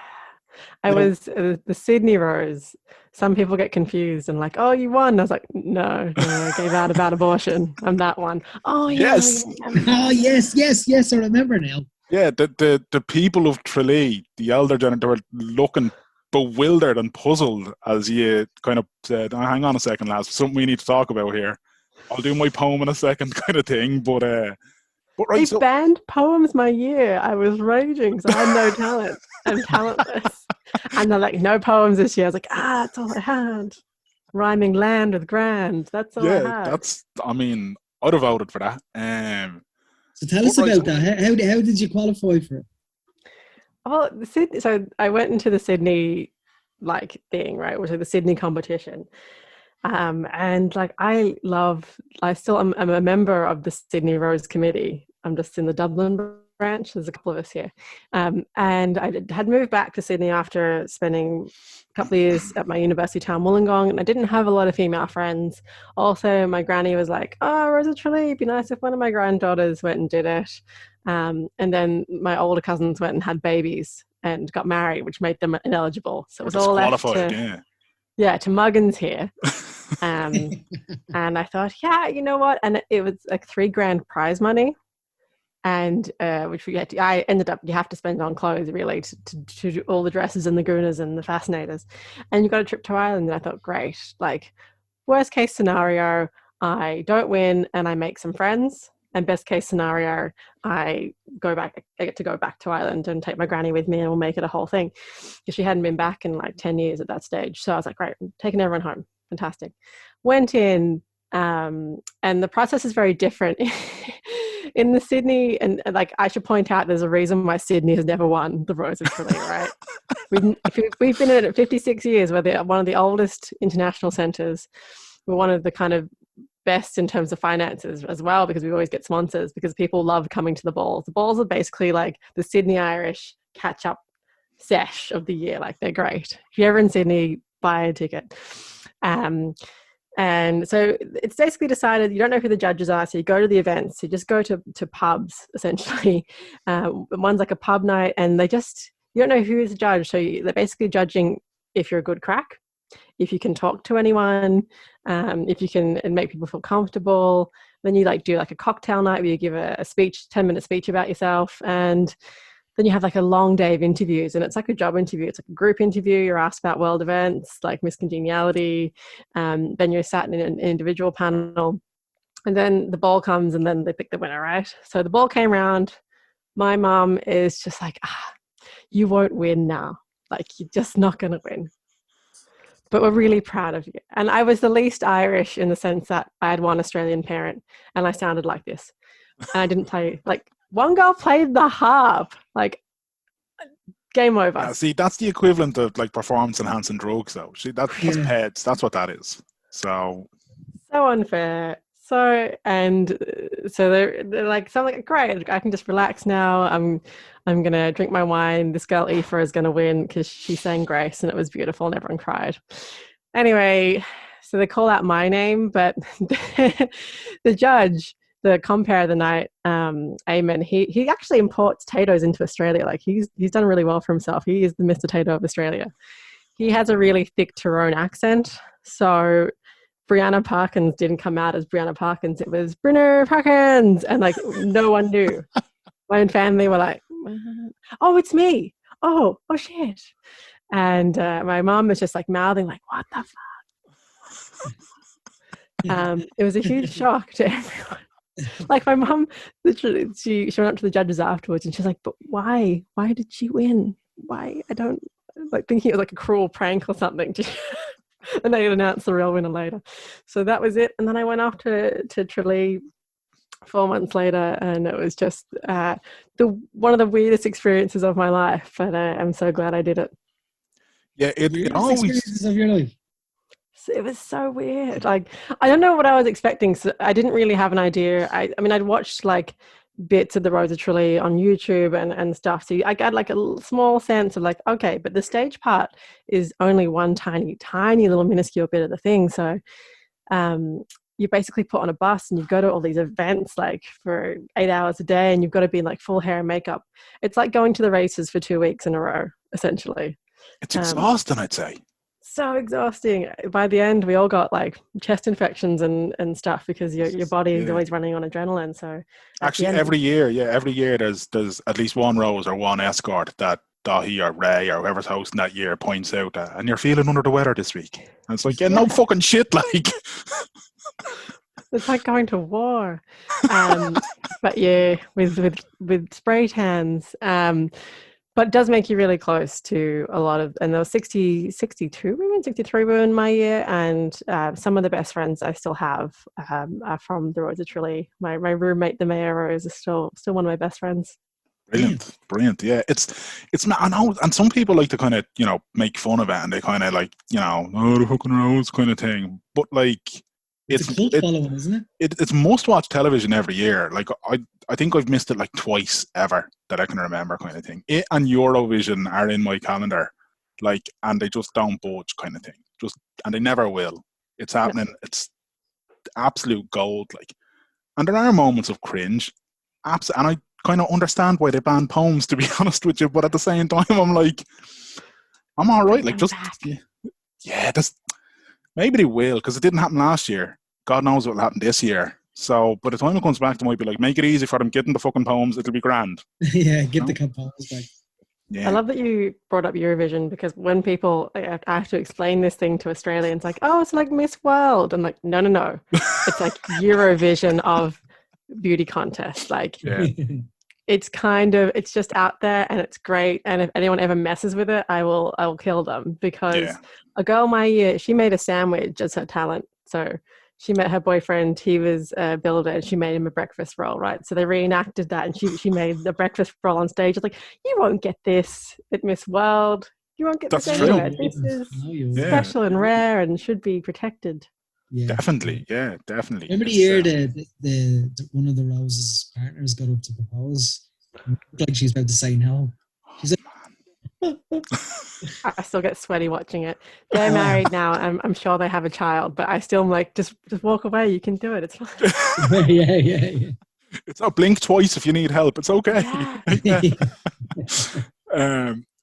I was the Sydney Rose. Some people get confused and like, oh, you won. I was like, no, I gave out about abortion. I'm that one. Oh, yeah. Yes. Oh, yes. I remember now. Yeah, the people of Tralee, the elder generation, they were looking bewildered and puzzled as you kind of said, hang on a second, lads, something we need to talk about here. I'll do my poem in a second kind of thing. But right, they banned poems my year. I was raging because I had no talent. I'm talentless. And they're like, no poems this year. I was like, that's all I had. Rhyming land with grand. That's all I had. I'd have voted for that. So tell us about that. How did you qualify for it? Well, so I went into the Sydney thing, right, which is the Sydney competition. And I'm a member of the Sydney Rose Committee. I'm just in the Dublin branch. There's a couple of us here. And I had moved back to Sydney after spending a couple of years at my university town, Wollongong, and I didn't have a lot of female friends. Also, my granny was like, oh, Rose of Tralee, it'd be nice if one of my granddaughters went and did it. And then my older cousins went and had babies and got married, which made them ineligible. So it was all left to Muggins here. And I thought, yeah, you know what? And it was like $3,000 prize money. And which we had to, I ended up, you have to spend on clothes really to do all the dresses and the goonas and the fascinators. And you got a trip to Ireland. And I thought, great. Like, worst case scenario, I don't win and I make some friends. And best case scenario, I get to go back to Ireland and take my granny with me and we'll make it a whole thing. Because she hadn't been back in like 10 years at that stage. So I was like, great, I'm taking everyone home. Fantastic. Went in, and the process is very different. In the Sydney, and like I should point out, there's a reason why Sydney has never won the Rose of Tralee, right? We've been in it 56 years. We're one of the oldest international centres. We're one of the kind of best in terms of finances as well, because we always get sponsors, because people love coming to the balls. The balls are basically like the Sydney Irish catch-up sesh of the year. Like, they're great. If you're ever in Sydney, buy a ticket. And so it's basically decided you don't know who the judges are, so you go to the events. You just go to pubs, essentially. One's like a pub night, and you don't know who is the judge. So they're basically judging if you're a good crack, if you can talk to anyone, if you can and make people feel comfortable. Then you like do like a cocktail night where you give a speech, 10-minute speech about yourself, and then you have like a long day of interviews, and it's like a job interview. It's like a group interview. You're asked about world events like Miss Congeniality. Then you're sat in an individual panel, and then the ball comes, and then they pick the winner, right? So the ball came round. My mom is just like, you won't win now. Like, you're just not going to win. But we're really proud of you. And I was the least Irish in the sense that I had one Australian parent, and I sounded like this. And I didn't play like. One girl played the harp, like, game over. Yeah, see, that's the equivalent of like performance-enhancing drugs, though. See, that's PEDs. That's what that is. So unfair. So they're like, so I'm like, great, I can just relax now. I'm gonna drink my wine. This girl Aoife is gonna win because she sang Grace and it was beautiful and everyone cried. Anyway, so they call out my name, but the judge, the compere of the night, Eamon, he actually imports Tatoes into Australia. Like, he's done really well for himself. He is the Mr. Tato of Australia. He has a really thick Tyrone accent. So Brianna Parkins didn't come out as Brianna Parkins. It was Brianna Parkins. And like, no one knew. My own family were like, oh, it's me. Oh shit. And my mom was just like mouthing like, what the fuck? It was a huge shock to everyone. Like, my mum literally, she went up to the judges afterwards and she's like, but why did she win? Why? I don't, like, thinking it was like a cruel prank or something. And they announced the real winner later. So that was it. And then I went off to Tralee 4 months later, and it was just one of the weirdest experiences of my life. But I'm so glad I did it. Yeah, it always experiences of your life. It was so weird. Like, I don't know what I was expecting. So I didn't really have an idea. I mean, I'd watched like bits of the Rose of Tralee on YouTube and stuff. So I got like a small sense of like, okay, but the stage part is only one tiny, tiny little minuscule bit of the thing. So you're basically put on a bus and you go to all these events like for 8 hours a day, and you've got to be in like full hair and makeup. It's like going to the races for 2 weeks in a row, essentially. It's exhausting, I'd say. So exhausting. By the end, we all got like chest infections and stuff because your body is always running on adrenaline. So actually, every year there's at least one Rose or one escort that Dahi or Ray or whoever's hosting that year points out that, and you're feeling under the weather this week. And it's like, no fucking shit, like. It's like going to war. But yeah, with spray tans. But it does make you really close to a lot of, and there were 63 women my year, and some of the best friends I still have are from the Rose of Tralee. My roommate, the Mero, is still one of my best friends. Brilliant. Yeah, it's I know, and some people like to kind of make fun of it, and they kind of like oh, the fucking Rose kind of thing. But like, It's a cult following, isn't it? It's must-watch television every year. Like I think I've missed it like twice ever that I can remember, kind of thing. It and Eurovision are in my calendar, like, and they just don't budge, kind of thing. And they never will. It's happening. Yeah. It's absolute gold, like. And there are moments of cringe, and I kind of understand why they ban poems, to be honest with you. But at the same time, I'm like, I'm all right. Like, just maybe they will, because it didn't happen last year. God knows what will happen this year. So by the time it comes back, they might be like, make it easy for them, get them the fucking poems, it'll be grand. Yeah, get the poems back. Yeah. I love that you brought up Eurovision, because when people, I have to explain this thing to Australians, like, oh, it's like Miss World. I'm like, no. It's like Eurovision of beauty contests. Like, it's just out there and it's great. And if anyone ever messes with it, I will kill them, because a girl my year, she made a sandwich as her talent. So she met her boyfriend, he was a builder, and she made him a breakfast roll, right? So they reenacted that, and she made the breakfast roll on stage. It's like, you won't get this at Miss World. You won't get this anywhere. This is special and rare and should be protected. Yeah. Definitely. Remember the year the one of the Rose's partners got up to propose? Like she's about to say no. She's like, I still get sweaty watching it. They're married now. I'm sure they have a child, but I still am like, just walk away. You can do it. It's fine. Yeah. It's not blink twice if you need help. It's okay.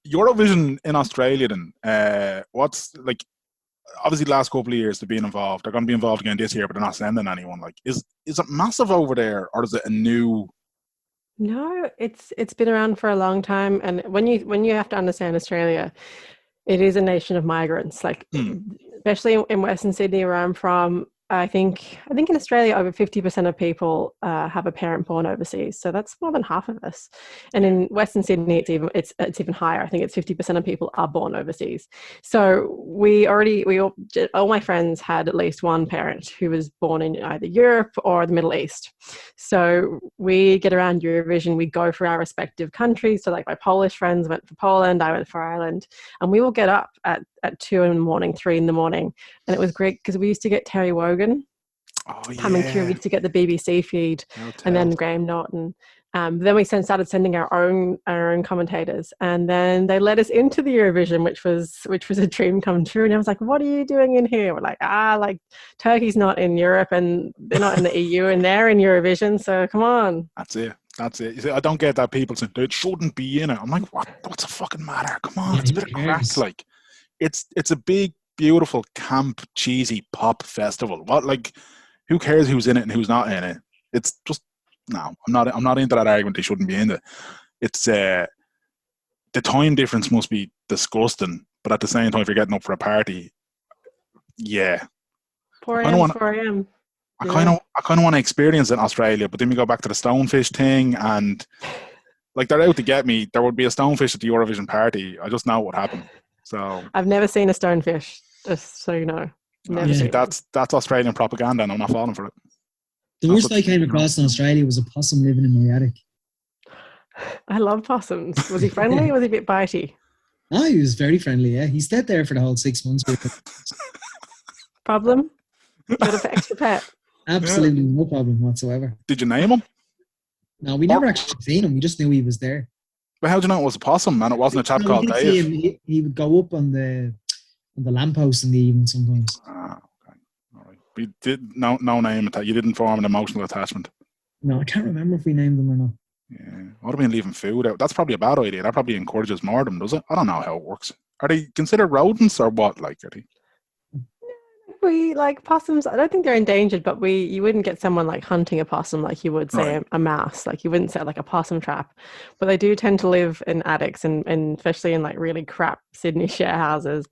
Eurovision in Australia then, what's like, obviously the last couple of years they've been involved. They're going to be involved again this year, but they're not sending anyone. Like, is it massive over there, or is it a new? No, it's been around for a long time, and when you have to understand Australia, it is a nation of migrants. Like, especially in Western Sydney, where I'm from, I think in Australia over 50% of people have a parent born overseas, so that's more than half of us. And in Western Sydney, it's even higher. I think it's 50% of people are born overseas. So all my friends had at least one parent who was born in either Europe or the Middle East. So we get around Eurovision, we go for our respective countries. So like my Polish friends went for Poland, I went for Ireland, and we will get up at 2 a.m, 3 a.m, and it was great because we used to get Terry Wogan coming through. We used to get the BBC feed, and then Graham Norton. Then we started sending our own commentators, and then they let us into the Eurovision, which was a dream come true. And I was like, "What are you doing in here?" We're like, Turkey's not in Europe, and they're not in the EU, and they're in Eurovision. So come on. That's it. You see, I don't get that people say it shouldn't be in it. I'm like, what's the fucking matter? Come on, it's a bit of crack. Like, it's a big, beautiful, camp, cheesy pop festival. What, like, who cares who's in it and who's not in it? It's just, no, I'm not into that argument. They shouldn't be in it. It's the time difference must be disgusting, but at the same time, if you're getting up for a party, 4 a.m. I kind of want to experience it in Australia, but then we go back to the stonefish thing, and like, they're out to get me. There would be a stonefish at the Eurovision party. I just know what happened. So I've never seen a stonefish, just so you know. That's Australian propaganda, and I'm not falling for it. The worst I came across in Australia was a possum living in my attic. I love possums. Was he friendly or was he a bit bitey? Oh, he was very friendly, yeah. He stayed there for the whole 6 months. Problem? Got an extra pet? Absolutely no problem whatsoever. Did you name him? No, we never actually seen him. We just knew he was there. But how do you know it was a possum, and it wasn't a chap called Dave? He would go up on the lamppost in the evening sometimes. Okay. All right. We did no name. You didn't form an emotional attachment. No, I can't remember if we named them or not. Yeah. What have been leaving food out? That's probably a bad idea. That probably encourages more of them, does it? I don't know how it works. Are they considered rodents or what? Like, are they? We like possums. I don't think they're endangered, but you wouldn't get someone like hunting a possum like you would say a mouse. Like, you wouldn't set like a possum trap, but they do tend to live in attics and especially in like really crap Sydney share houses.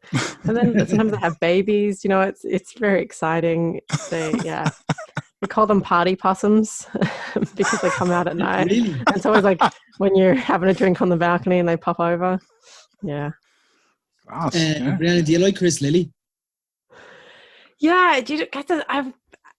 And then sometimes they have babies. You know, it's very exciting. We call them party possums because they come out at night. Really? And so it's like when you're having a drink on the balcony and they pop over. Yeah. Brianna, do you like Chris Lilly? Yeah,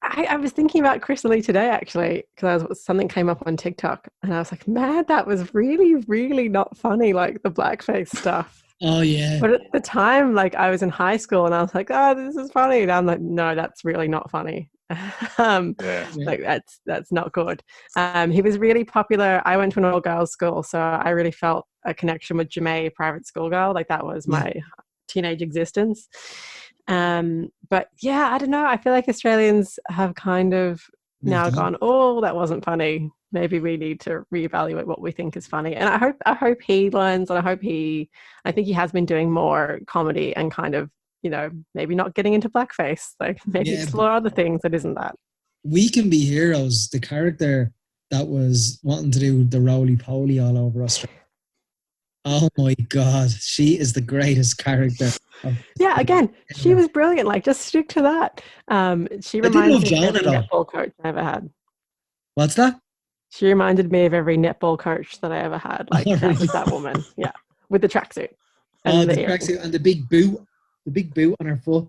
I was thinking about Chris Lee today, actually, because something came up on TikTok, and I was like, man, that was really, really not funny, like the blackface stuff. Oh, yeah. But at the time, like, I was in high school, and I was like, oh, this is funny. And I'm like, no, that's really not funny. Yeah. Like that's not good. He was really popular. I went to an all girls school, so I really felt a connection with Jemay, private school girl. Like that was my teenage existence. But yeah, I don't know. I feel like Australians have kind of now gone, oh, that wasn't funny. Maybe we need to reevaluate what we think is funny. And I hope he learns, and I think he has been doing more comedy and kind of, you know, maybe not getting into blackface, like maybe explore other things that isn't that. We Can Be Heroes, the character that was wanting to do the roly-poly all over Australia. Oh my God, she is the greatest character. Yeah, again, she was brilliant. Like, just stick to that. She reminds me of every netball coach I ever had. What's that? She reminded me of every netball coach that I ever had. Like, that was that woman. Yeah, with the tracksuit. And the tracksuit and the big boot on her foot.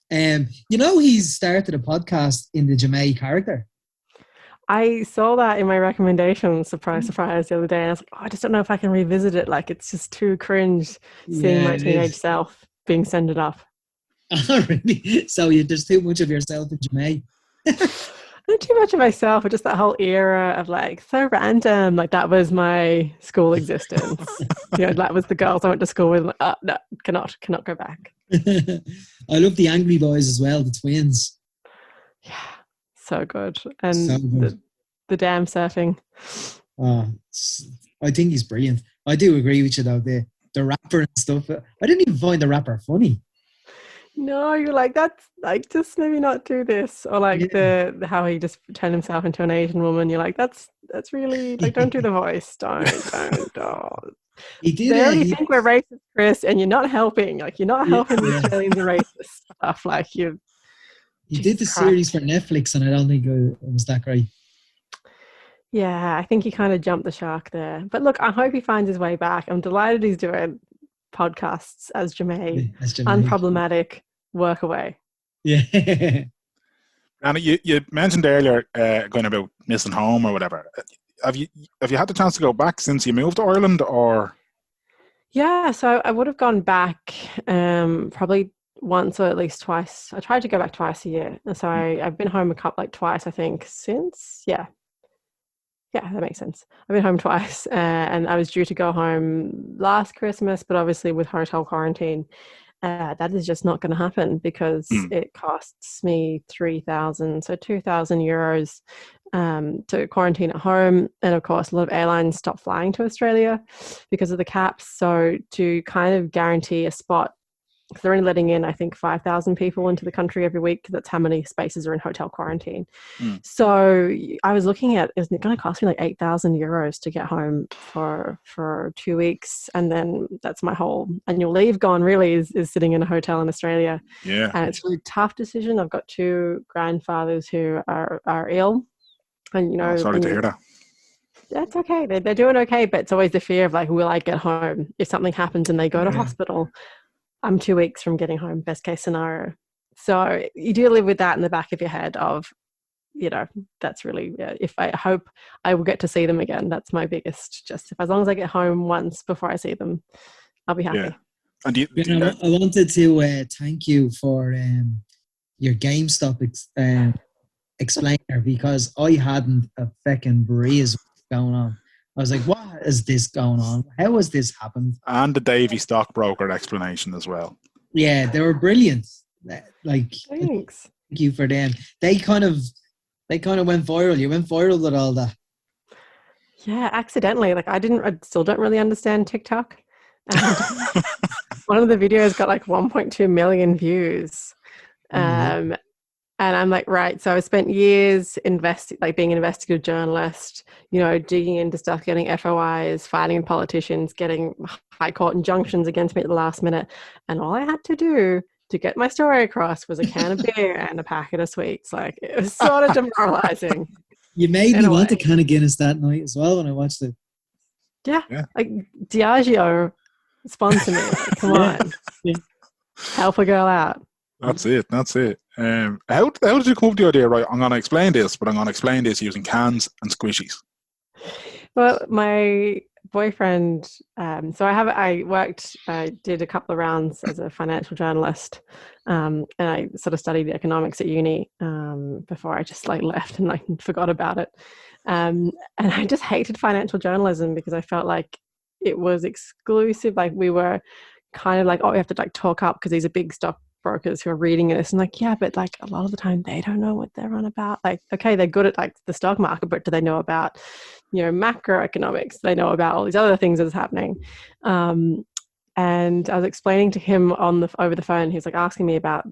You know, he's started a podcast in the Jemay character. I saw that in my recommendations, surprise, surprise, the other day. And I was like, oh, I just don't know if I can revisit it. Like, it's just too cringe seeing my teenage self being sended off. Oh, really? So there's too much of yourself in Jemay. Not too much of myself, but just that whole era of like, so random. Like, that was my school existence. You know, that was the girls I went to school with. Like, oh, no, cannot go back. I love the Angry Boys as well, the twins. Yeah. So good. And the damn surfing. I think he's brilliant. I do agree with you though, the rapper and stuff. I didn't even find the rapper funny. No, you're like, that's like, just maybe not do this. Or like the how he just turned himself into an Asian woman. You're like, that's really like, don't do the voice. Don't. He did. They already think we're racist, Chris, and you're not helping. Like, you're not helping the Australians are racist stuff. Like He did the series for Netflix, and I don't think it was that great. Yeah, I think he kind of jumped the shark there. But look, I hope he finds his way back. I'm delighted he's doing podcasts as Jemay. Unproblematic, work away. Yeah. And you mentioned earlier going about missing home or whatever. Have you had the chance to go back since you moved to Ireland, or? Yeah, so I would have gone back probably once or at least twice. I tried to go back twice a year. And so I've been home twice, I think, since. Yeah, that makes sense. I've been home twice, and I was due to go home last Christmas, but obviously with hotel quarantine, that is just not going to happen because it costs me 3,000, so 2,000 euros to quarantine at home. And of course, a lot of airlines stopped flying to Australia because of the caps. So to kind of guarantee a spot, because they're only letting in, I think, 5,000 people into the country every week. That's how many spaces are in hotel quarantine. So I was looking at, is it going to cost me like 8,000 euros to get home for 2 weeks? And then that's my whole annual leave gone, really, is sitting in a hotel in Australia. Yeah. And it's a really tough decision. I've got two grandfathers who are ill. And, you know, sorry to hear that. That's okay. They're doing okay. But it's always the fear of like, will I get home if something happens and they go to hospital? I'm 2 weeks from getting home, best case scenario. So you do live with that in the back of your head of, you know, that's really, if I hope I will get to see them again. That's my biggest, just as long as I get home once before I see them, I'll be happy. Yeah. And I wanted to thank you for your GameStop explainer, because I hadn't a fucking breeze going on. I was like, what is this going on? How has this happened? And the Davy stockbroker explanation as well. Yeah, they were brilliant. Like, thanks. Thank you for them. They kind of went viral. You went viral with all that. Yeah, accidentally. Like, I still don't really understand TikTok. And one of the videos got like 1.2 million views. And I'm like, right. So I spent years being an investigative journalist, you know, digging into stuff, getting FOIs, fighting with politicians, getting high court injunctions against me at the last minute. And all I had to do to get my story across was a can of beer and a packet of sweets. Like, it was sort of demoralizing. You made me want a can of Guinness that night as well when I watched it. Yeah. Like, Diageo sponsor me. Like, come on. Yeah. Help a girl out. That's it. How did you come up with the idea? Right, I'm going to explain this, but I'm going to explain this using cans and squishies. Well, my boyfriend, so I did a couple of rounds as a financial journalist, and I sort of studied economics at uni before I just like left and like forgot about it. And I just hated financial journalism because I felt like it was exclusive. Like we were kind of like, oh, we have to like talk up because these are big stockbrokers who are reading this, and like, yeah, but like a lot of the time they don't know what they're on about. Like, okay, they're good at like the stock market, but do they know about, macroeconomics? They know about all these other things that's happening. And I was explaining to him over the phone. He was like asking me about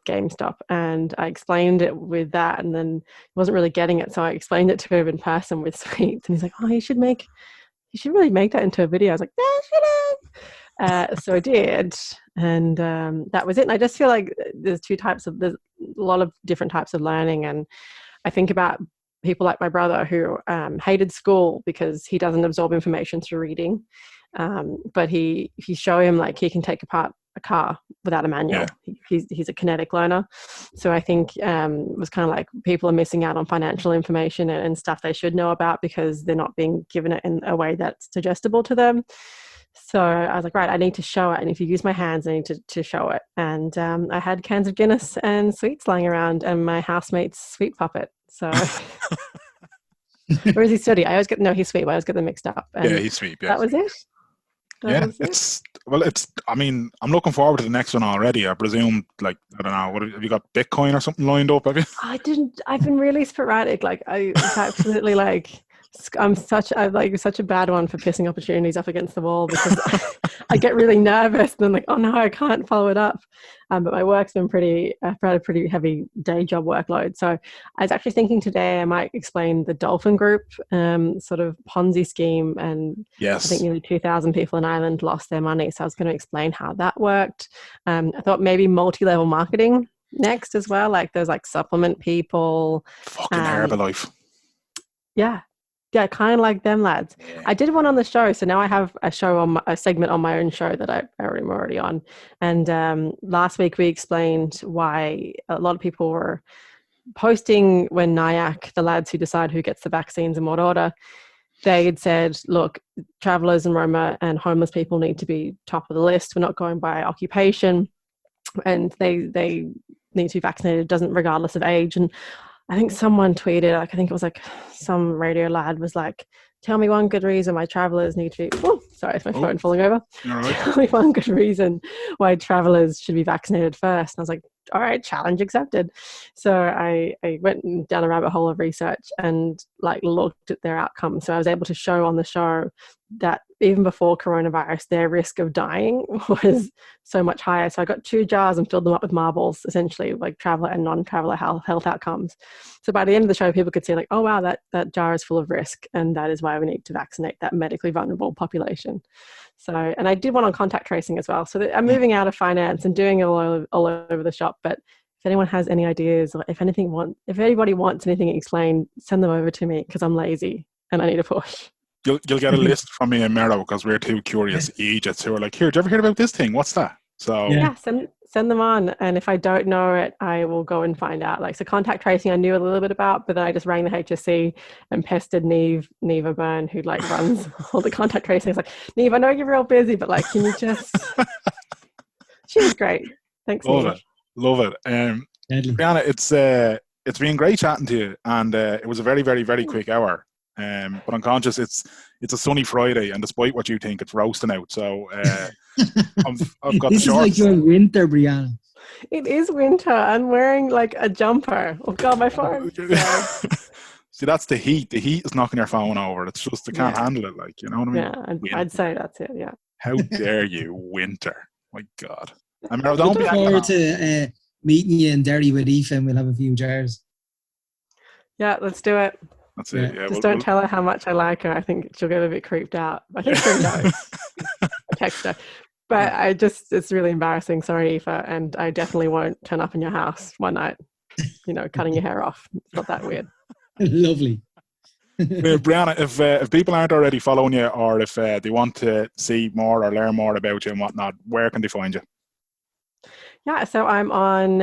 GameStop, and I explained it with that, and then he wasn't really getting it, so I explained it to him in person with sweets, and he's like, "Oh, you should really make that into a video." I was like, "Yeah, I should." So I did, and that was it. And I just feel like there's a lot of different types of learning, and I think about people like my brother who hated school because he doesn't absorb information through reading. But if you show him like he can take apart a car without a manual, he's a kinetic learner. So I think it was kind of like people are missing out on financial information and stuff they should know about because they're not being given it in a way that's suggestible to them. So I was like, right, I need to show it. And if you use my hands, I need to show it. And I had cans of Guinness and sweets lying around and my housemate's sweet puppet. So or is he sooty? He's sweet, but I always get them mixed up. And yeah, he's sweet. Yeah. That was it. I'm looking forward to the next one already. I presume, like, I don't know, have you got Bitcoin or something lined up, have you? I've been really sporadic. Like it's absolutely like, I'm such a bad one for pissing opportunities up against the wall because I get really nervous and then like, oh no, I can't follow it up. But my work's been I've had a pretty heavy day job workload. So I was actually thinking today I might explain the Dolphin Group sort of Ponzi scheme. And yes, I think nearly 2,000 people in Ireland lost their money. So I was going to explain how that worked. I thought maybe multi-level marketing next as well. Like there's like supplement people. Fucking Herbalife. Yeah. Yeah, kind of like them lads. Yeah. I did one on the show, so now I have a segment on my own show that I'm already on. And last week we explained why a lot of people were posting when NIAC, the lads who decide who gets the vaccines in what order, they had said, look, travellers and Roma and homeless people need to be top of the list. We're not going by occupation, and they need to be vaccinated, regardless of age. And I think someone tweeted, like, I think it was like some radio lad was like, tell me one good reason why travellers need to be, sorry, it's my phone falling over. Right. Tell me one good reason why travellers should be vaccinated first. And I was like, all right, challenge accepted. So I went down a rabbit hole of research and like looked at their outcomes. So I was able to show on the show that even before coronavirus, their risk of dying was so much higher. So I got 2 jars and filled them up with marbles, essentially like traveller and non-traveller health outcomes. So by the end of the show, people could see like, oh wow, that jar is full of risk, and that is why we need to vaccinate that medically vulnerable population. So, and I did one on contact tracing as well. So I'm moving out of finance and doing it all over the shop. But if anyone has any ideas, or if anybody wants anything explained, send them over to me because I'm lazy and I need a push. You'll get a list from me and Mero because we're two curious Egypts who are like, here, did you ever hear about this thing? What's that? So yeah, send them on, and if I don't know it, I will go and find out. Like, so contact tracing I knew a little bit about, but then I just rang the HSC and pestered Neve O'Byrne, who like runs all the contact tracing. I was like, Neve, I know you're real busy, but like, can you just? She was great. Thanks, Neve. Love it. Brianna, it's been great chatting to you, and it was a very, very, very quick hour. But I'm conscious it's a sunny Friday, and despite what you think, it's roasting out. So I've got this shorts. Is like your winter, Brianna. It is winter. I'm wearing like a jumper. Oh God, my phone. See, that's the heat. The heat is knocking your phone over. It's just they can't handle it. Like, you know what I mean? Yeah, I'd say that's it. Yeah. How dare you, winter? My God. I'm looking forward to meeting you in Derry with Aoife, and we'll have a few jars. Yeah, let's do it. That's it. Yeah. Just don't tell her how much I like her. I think she'll get a bit creeped out. I think she knows. Text her. But it's really embarrassing. Sorry, Aoife. And I definitely won't turn up in your house one night, cutting your hair off. It's not that weird. Lovely. Brianna, if people aren't already following you, or if they want to see more or learn more about you and whatnot, where can they find you? Yeah, so I'm on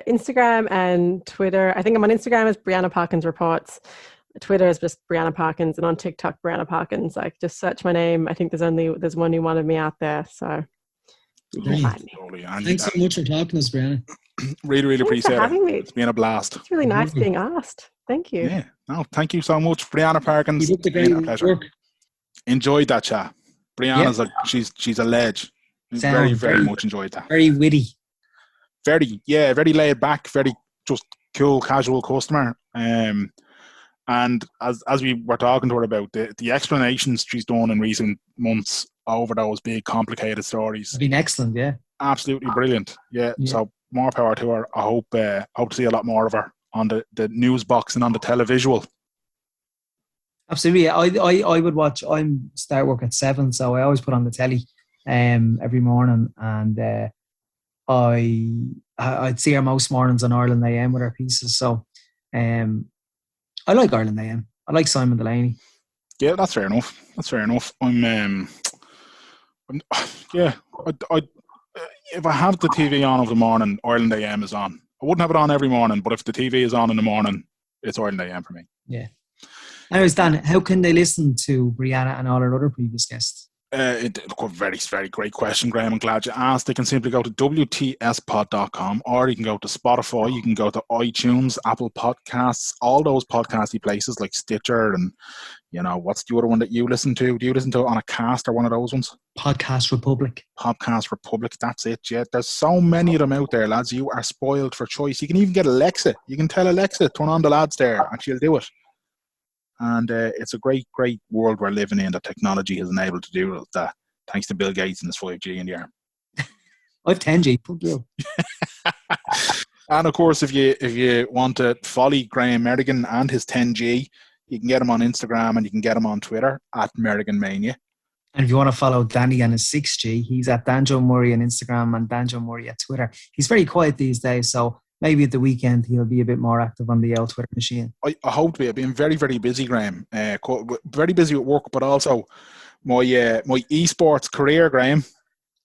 Instagram and Twitter. I think I'm on Instagram as Brianna Parkins Reports. Twitter is just Brianna Parkins, and on TikTok, Brianna Parkins. Like, just search my name. I think there's one new one of me out there. So you can find me. Thanks so much for talking to us, Brianna. Really, really Thanks appreciate for having me. It's been a blast. It's really nice being asked. Thank you. Yeah. No, thank you so much, Brianna Parkins. Keep up the great pleasure. work. Enjoyed that chat. Brianna's she's a ledge. Very much enjoyed that. Very witty. Very laid back, very just cool, casual customer. And as we were talking to her about the explanations she's done in recent months over those big complicated stories. It's been excellent, yeah. Absolutely brilliant. Yeah. So more power to her. I hope to see a lot more of her on the news box and on the televisual. Absolutely. I would watch. I start work at 7, so I always put on the telly every morning, and I'd see her most mornings on Ireland AM with her pieces. So I like Ireland AM. I like Simon Delaney. Yeah, that's fair enough. If I have the TV on of the morning, Ireland AM is on. I wouldn't have it on every morning, but if the TV is on in the morning, it's Ireland AM for me. Yeah. Anyways, Dan, how can they listen to Brianna and all our other previous guests? A very, very great question, Graham. I'm glad you asked. They can simply go to WTSpod.com, or you can go to Spotify, you can go to iTunes, Apple Podcasts, all those podcasty places like Stitcher, and what's the other one that you listen to? Do you listen to it on a cast or one of those ones? Podcast Republic, that's it. Yeah, there's so many of them out there, lads. You are spoiled for choice. You can even get Alexa. You can tell Alexa, turn on the lads there, and she'll do it. And it's a great, great world we're living in that technology has enabled to do that, thanks to Bill Gates and his 5G in the arm. I have 10G. Fuck you. And of course, if you want to follow Graham Merrigan and his 10G, you can get him on Instagram and you can get him on Twitter at MerriganMania. And if you want to follow Danny and his 6G, he's at Danjo Murray on Instagram and Danjo Murray at Twitter. He's very quiet these days, so maybe at the weekend he'll be a bit more active on the old Twitter machine. I hope to be. I've been very, very busy, Graham. Very busy at work, but also my esports career, Graham.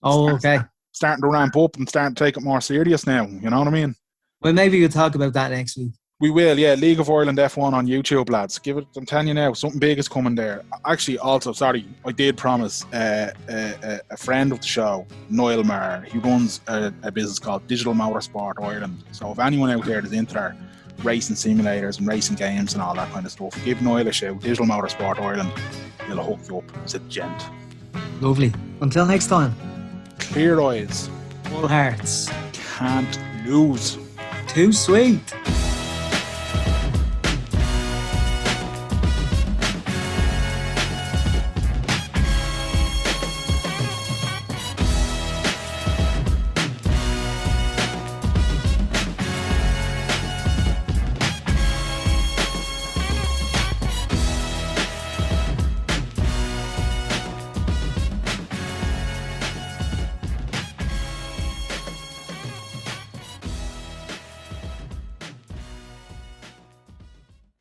Oh, okay. Starting to ramp up and starting to take it more serious now. You know what I mean? Well, maybe we'll talk about that next week. We will, yeah. League of Ireland F1 on YouTube, lads. I'm telling you now, something big is coming there. Actually, also, sorry, I did promise a friend of the show, Noel Maher. He runs a business called Digital Motorsport Ireland. So if anyone out there is into their racing simulators and racing games and all that kind of stuff, give Noel a shout. Digital Motorsport Ireland. He'll hook you up. It's a gent. Lovely. Until next time. Clear eyes. Full hearts. Can't lose. Too sweet.